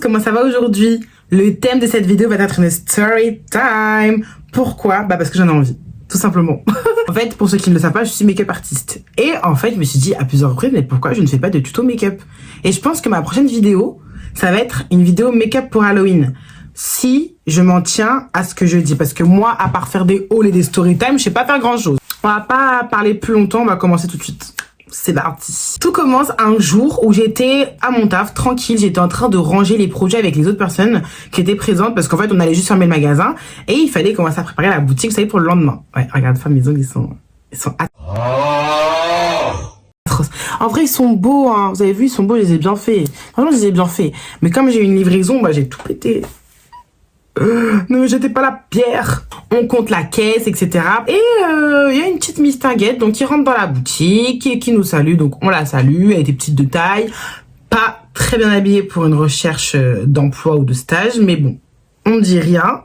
comment ça va aujourd'hui? Le thème de cette vidéo va être une story time. Pourquoi? Parce que j'en ai envie, tout simplement. En fait, pour ceux qui ne le savent pas, je suis make-up artiste. Et en fait, je me suis dit à plusieurs reprises, mais pourquoi je ne fais pas de tuto make-up? Et je pense que ma prochaine vidéo, ça va être une vidéo make-up pour Halloween. Si je m'en tiens à ce que je dis. Parce que moi, à part faire des hauls et des story time, je sais pas faire grand chose. On va pas parler plus longtemps, on va commencer tout de suite. C'est parti. Tout commence un jour où j'étais à mon taf, tranquille, j'étais en train de ranger les projets avec les autres personnes qui étaient présentes parce qu'en fait on allait juste fermer le magasin et il fallait commencer à préparer la boutique, vous savez, pour le lendemain. Ouais, regarde, mes ongles, ils sont atroces. En vrai, ils sont beaux, hein. Vous avez vu, ils sont beaux, je les ai bien faits. Franchement, je les ai bien faits. Mais comme j'ai eu une livraison, j'ai tout pété. Ne me jetez pas la pierre. On compte la caisse, etc. Et il y a une petite Miss Tinguette donc qui rentre dans la boutique et qui nous salue. Donc on la salue, elle était petite de taille, pas très bien habillée pour une recherche d'emploi ou de stage, mais bon, on dit rien.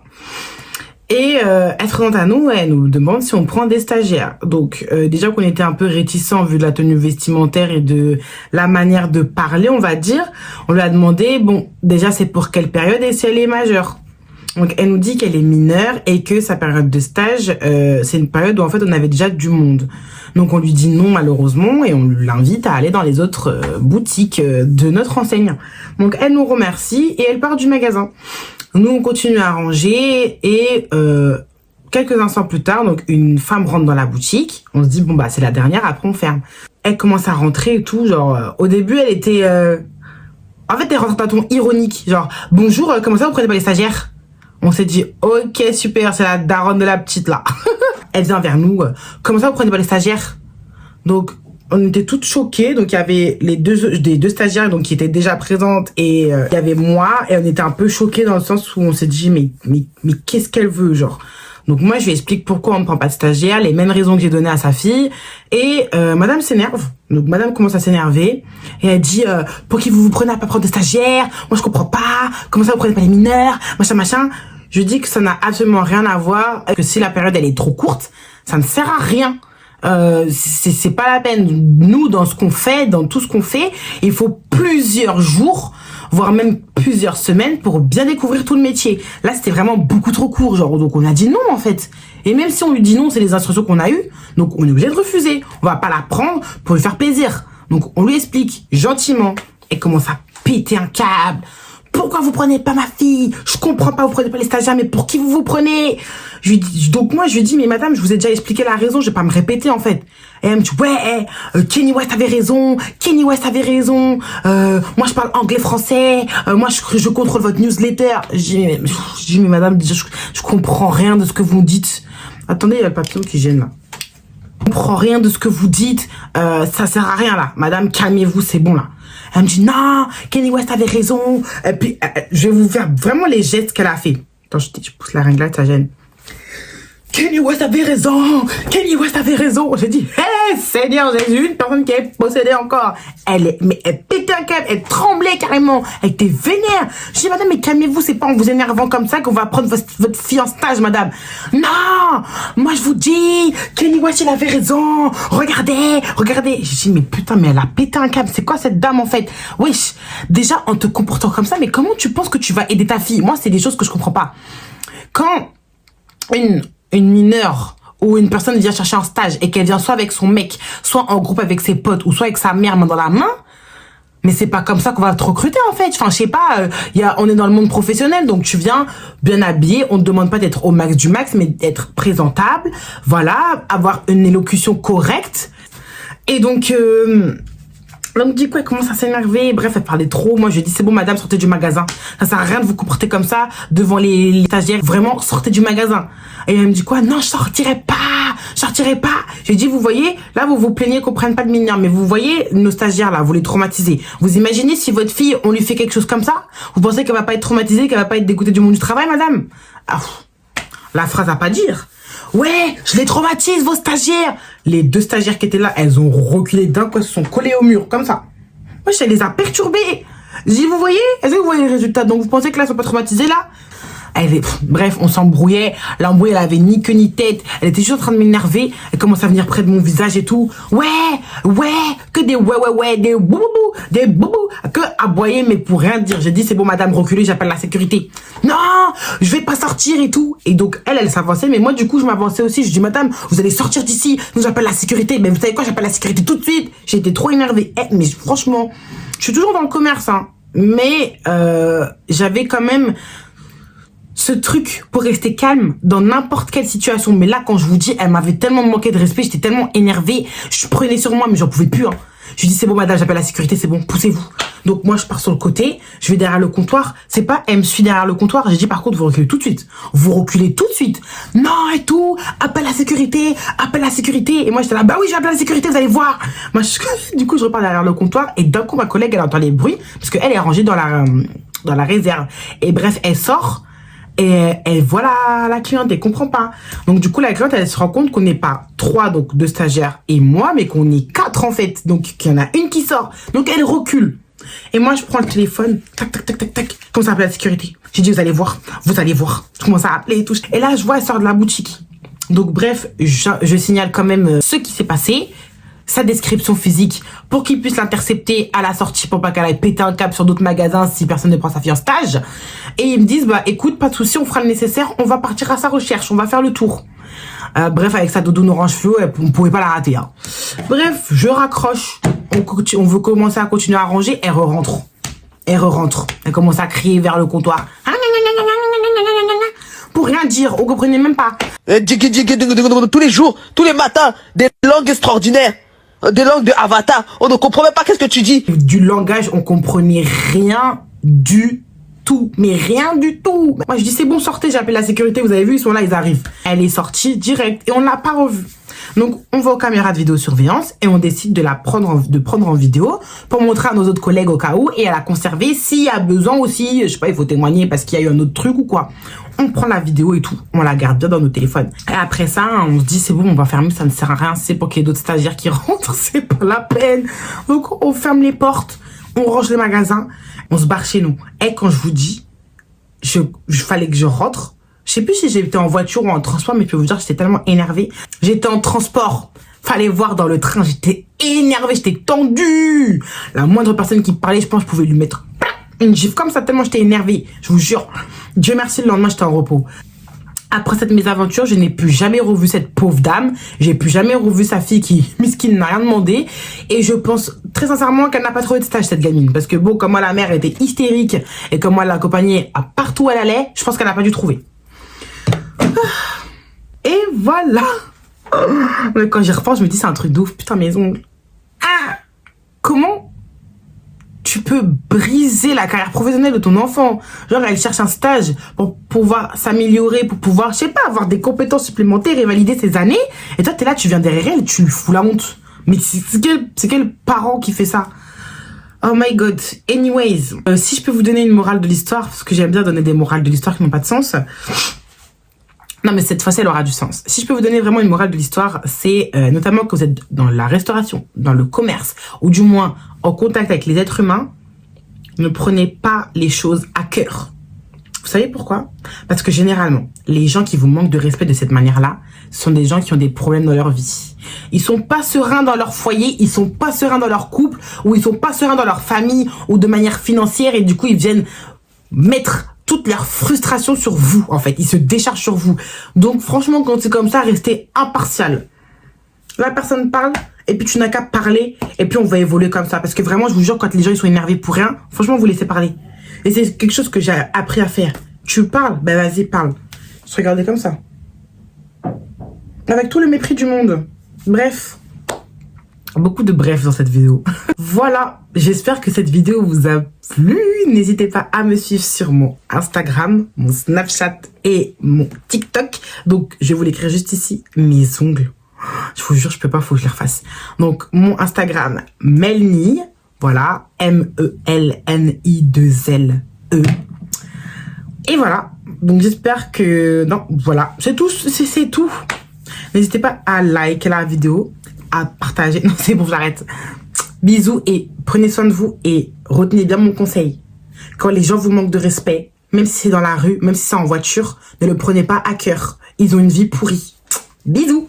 Et elle se présente à nous, elle nous demande si on prend des stagiaires. Donc déjà qu'on était un peu réticents vu de la tenue vestimentaire et de la manière de parler, on va dire, on lui a demandé, bon, déjà c'est pour quelle période et si elle est majeure. Donc elle nous dit qu'elle est mineure et que sa période de stage, c'est une période où en fait on avait déjà du monde. Donc on lui dit non malheureusement et on l'invite à aller dans les autres boutiques de notre enseigne. Donc elle nous remercie et elle part du magasin. Nous on continue à ranger et quelques instants plus tard, donc une femme rentre dans la boutique. On se dit bon c'est la dernière, après on ferme. Elle commence à rentrer et tout, genre au début elle était... En fait elle rentre d'un ton ironique, genre bonjour, comment ça vous prenez pas les stagiaires? On s'est dit, ok, super, c'est la daronne de la petite, là. Elle vient vers nous. Comment ça, vous prenez pas les stagiaires? Donc, on était toutes choquées. Donc, il y avait les deux stagiaires donc, qui étaient déjà présentes et il y avait moi. Et on était un peu choqués dans le sens où on s'est dit, mais qu'est-ce qu'elle veut, genre? Donc, moi, je lui explique pourquoi on ne prend pas de stagiaire, les mêmes raisons que j'ai données à sa fille. Et madame s'énerve. Donc, madame commence à s'énerver. Et elle dit, pour qui vous prenez à pas prendre de stagiaire? Moi, je comprends pas. Comment ça, vous prenez pas les mineurs? Machin. Je dis que ça n'a absolument rien à voir. Que si la période, elle est trop courte, ça ne sert à rien. C'est pas la peine. Nous, dans ce qu'on fait, dans tout ce qu'on fait, il faut plusieurs jours, voire même plusieurs semaines pour bien découvrir tout le métier. Là, c'était vraiment beaucoup trop court, genre. Donc, on a dit non, en fait. Et même si on lui dit non, c'est les instructions qu'on a eues. Donc, on est obligé de refuser. On va pas la prendre pour lui faire plaisir. Donc, on lui explique gentiment. Et commence à péter un câble. Pourquoi vous prenez pas ma fille? Je comprends pas, vous prenez pas les stagiaires, mais pour qui vous prenez? Donc moi, je lui dis, mais madame, je vous ai déjà expliqué la raison, je vais pas me répéter, en fait. Et elle me dit, ouais, Kanye West avait raison, moi je parle anglais-français, moi je contrôle votre newsletter. Je dis, mais madame, je comprends rien de ce que vous dites. Attendez, il y a le papillon qui gêne, là. Je comprends rien de ce que vous dites, ça sert à rien, là. Madame, calmez-vous, c'est bon, là. Elle me dit, non, Kanye West avait raison. Et puis, je vais vous faire vraiment les gestes qu'elle a fait. Attends, je pousse la ringlette, ça gêne. Kanye West avait raison. J'ai dit, hé, Seigneur Jésus, une personne qui est possédée encore. Elle pétait un câble, elle tremblait carrément. Elle était vénère. Je dis, madame, mais calmez-vous, c'est pas en vous énervant comme ça qu'on va prendre votre fille en stage, madame. Non, moi je vous dis, Kanye West, il avait raison. Regardez. Je dis, mais putain, mais elle a pété un câble. C'est quoi cette dame, en fait? Wesh, déjà, en te comportant comme ça, mais comment tu penses que tu vas aider ta fille? Moi, c'est des choses que je comprends pas. Quand une mineure ou une personne vient chercher un stage et qu'elle vient soit avec son mec, soit en groupe avec ses potes ou soit avec sa mère main dans la main, mais c'est pas comme ça qu'on va te recruter en fait. Enfin, je sais pas, on est dans le monde professionnel, donc tu viens bien habillé, on te demande pas d'être au max du max, mais d'être présentable, voilà, avoir une élocution correcte. Et donc du coup, elle commence à s'énerver. Bref, elle parlait trop. Moi, je lui ai dit, c'est bon, madame, sortez du magasin. Ça sert à rien de vous comporter comme ça devant les stagiaires. Vraiment, sortez du magasin. Et elle me dit quoi? Non, je sortirai pas. J'ai dit, vous voyez, là, vous vous plaignez qu'on prenne pas de mineurs. Mais vous voyez, nos stagiaires, là, vous les traumatisez. Vous imaginez si votre fille, on lui fait quelque chose comme ça? Vous pensez qu'elle va pas être traumatisée, qu'elle va pas être dégoûtée du monde du travail, madame? La phrase à pas dire. Ouais, je les traumatise, vos stagiaires. Les deux stagiaires qui étaient là, elles ont reculé d'un coup, elles se sont collées au mur, comme ça. Moi, elle les a perturbées. J'ai dit, vous voyez? Est-ce que vous voyez les résultats? Donc, vous pensez que là, elles sont pas traumatisées, là? Bref, on s'embrouillait. L'embrouille, elle avait ni queue ni tête. Elle était juste en train de m'énerver. Elle commence à venir près de mon visage et tout. Ouais, que des des boubou, que aboyer, mais pour rien dire. J'ai dit, c'est bon, madame, reculez, j'appelle la sécurité. Non, je vais pas sortir et tout. Et donc, elle s'avançait, mais moi, du coup, je m'avançais aussi. Je dis, madame, vous allez sortir d'ici. Nous, j'appelle la sécurité. Mais vous savez quoi, j'appelle la sécurité tout de suite. J'ai été trop énervée. Mais franchement, je suis toujours dans le commerce, hein. Mais j'avais quand même ce truc pour rester calme dans n'importe quelle situation. Mais là, quand je vous dis, elle m'avait tellement manqué de respect, j'étais tellement énervée, je prenais sur moi, mais j'en pouvais plus. Hein. Je lui dis, c'est bon, madame, j'appelle la sécurité, c'est bon, poussez-vous. Donc moi, je pars sur le côté, je vais derrière le comptoir. C'est pas, elle me suit derrière le comptoir. J'ai dit, par contre, vous reculez tout de suite. Vous reculez tout de suite. Non, et tout, appelle la sécurité, appelle la sécurité. Et moi, j'étais là, bah oui, j'appelle la sécurité, vous allez voir. Moi, du coup, je repars derrière le comptoir et d'un coup, ma collègue, elle entend les bruits parce qu'elle est rangée dans la réserve. Et bref, elle sort. Et elle voit la cliente, elle comprend pas. Donc du coup, la cliente, elle se rend compte qu'on n'est pas 3, donc 2 stagiaires et moi, mais qu'on est 4 en fait. Donc qu'il y en a une qui sort. Donc elle recule. Et moi, je prends le téléphone, tac, tac, tac, tac, tac. Comme ça, appelle la sécurité. J'ai dit, vous allez voir, vous allez voir. Je commence à appeler et tout. Et là, je vois, elle sort de la boutique. Donc bref, je signale quand même ce qui s'est passé. Sa description physique pour qu'il puisse l'intercepter à la sortie pour pas qu'elle aille péter un câble sur d'autres magasins si personne ne prend sa fille en stage. Et ils me disent, bah écoute, pas de souci, on fera le nécessaire, on va partir à sa recherche, on va faire le tour. Bref, avec sa doudoune orange fluo, on pouvait pas la rater. Hein. Bref, je raccroche, on veut commencer à continuer à ranger, elle re-rentre. Elle commence à crier vers le comptoir. Pour rien dire, on comprenait même pas. Tous les jours, tous les matins, des langues extraordinaires. Des langues de Avatar. On ne comprend même pas qu'est-ce que tu dis. Du langage, on comprenait rien du tout. Mais rien du tout. Moi, je dis, c'est bon, sortez, j'appelle la sécurité. Vous avez vu, ils sont là, ils arrivent. Elle est sortie direct et on l'a pas revue. Donc, on va aux caméras de vidéosurveillance et on décide de prendre en vidéo pour montrer à nos autres collègues au cas où et à la conserver s'il y a besoin aussi. Je sais pas, il faut témoigner parce qu'il y a eu un autre truc ou quoi. On prend la vidéo et tout, on la garde bien dans nos téléphones. Et après ça, on se dit, c'est bon, on va fermer, ça ne sert à rien. C'est pour qu'il y ait d'autres stagiaires qui rentrent, c'est pas la peine. Donc, on ferme les portes, on range les magasins, on se barre chez nous. Et quand je vous dis, fallait que je rentre. Je sais plus si j'étais en voiture ou en transport, mais je peux vous dire que j'étais tellement énervée. J'étais en transport. Fallait voir dans le train, j'étais énervée, j'étais tendue. La moindre personne qui parlait, je pense que je pouvais lui mettre une gifle comme ça, tellement j'étais énervée. Je vous jure. Dieu merci, le lendemain, j'étais en repos. Après cette mésaventure, je n'ai plus jamais revu cette pauvre dame. J'ai plus jamais revu sa fille qui, miskin, n'a rien demandé. Et je pense très sincèrement qu'elle n'a pas trouvé de stage, cette gamine. Parce que bon, comme moi, la mère était hystérique et comme moi, elle l'accompagnait à partout où elle allait, je pense qu'elle n'a pas dû trouver. Et voilà. Mais quand j'y repense, je me dis, c'est un truc de ouf. Putain, mes ongles. Ah, comment tu peux briser la carrière professionnelle de ton enfant? Genre, elle cherche un stage pour pouvoir s'améliorer, pour pouvoir, je sais pas, avoir des compétences supplémentaires et valider ses années. Et toi, t'es là, tu viens derrière elle, tu lui fous la honte. Mais c'est quel parent qui fait ça? Oh my god. Anyways, si je peux vous donner une morale de l'histoire, parce que j'aime bien donner des morales de l'histoire qui n'ont pas de sens. Non, mais cette fois-ci, elle aura du sens. Si je peux vous donner vraiment une morale de l'histoire, c'est notamment que vous êtes dans la restauration, dans le commerce, ou du moins en contact avec les êtres humains, ne prenez pas les choses à cœur. Vous savez pourquoi? Parce que généralement, les gens qui vous manquent de respect de cette manière-là, sont des gens qui ont des problèmes dans leur vie. Ils sont pas sereins dans leur foyer, ils sont pas sereins dans leur couple, ou ils sont pas sereins dans leur famille, ou de manière financière, et du coup, ils viennent mettre toute leur frustration sur vous, en fait. Ils se déchargent sur vous. Donc, franchement, quand c'est comme ça, restez impartial. La personne parle, et puis tu n'as qu'à parler, et puis on va évoluer comme ça. Parce que vraiment, je vous jure, quand les gens ils sont énervés pour rien, franchement, vous laissez parler. Et c'est quelque chose que j'ai appris à faire. Tu parles, ben vas-y, parle. Se regarder comme ça. Avec tout le mépris du monde. Bref. Beaucoup de bref dans cette vidéo. Voilà, j'espère que cette vidéo vous a plu. N'hésitez pas à me suivre sur mon Instagram, mon Snapchat et mon TikTok. Donc, je vais vous l'écrire juste ici. Mes ongles. Je vous jure, je peux pas, faut que je les refasse. Donc, mon Instagram, Melnie. Voilà, MELNI2LE. Et voilà. Donc, j'espère que... Non, voilà. C'est tout. C'est tout. N'hésitez pas à liker la vidéo, à partager. Non, c'est bon, j'arrête. Bisous et prenez soin de vous et retenez bien mon conseil. Quand les gens vous manquent de respect, même si c'est dans la rue, même si c'est en voiture, ne le prenez pas à cœur. Ils ont une vie pourrie. Bisous.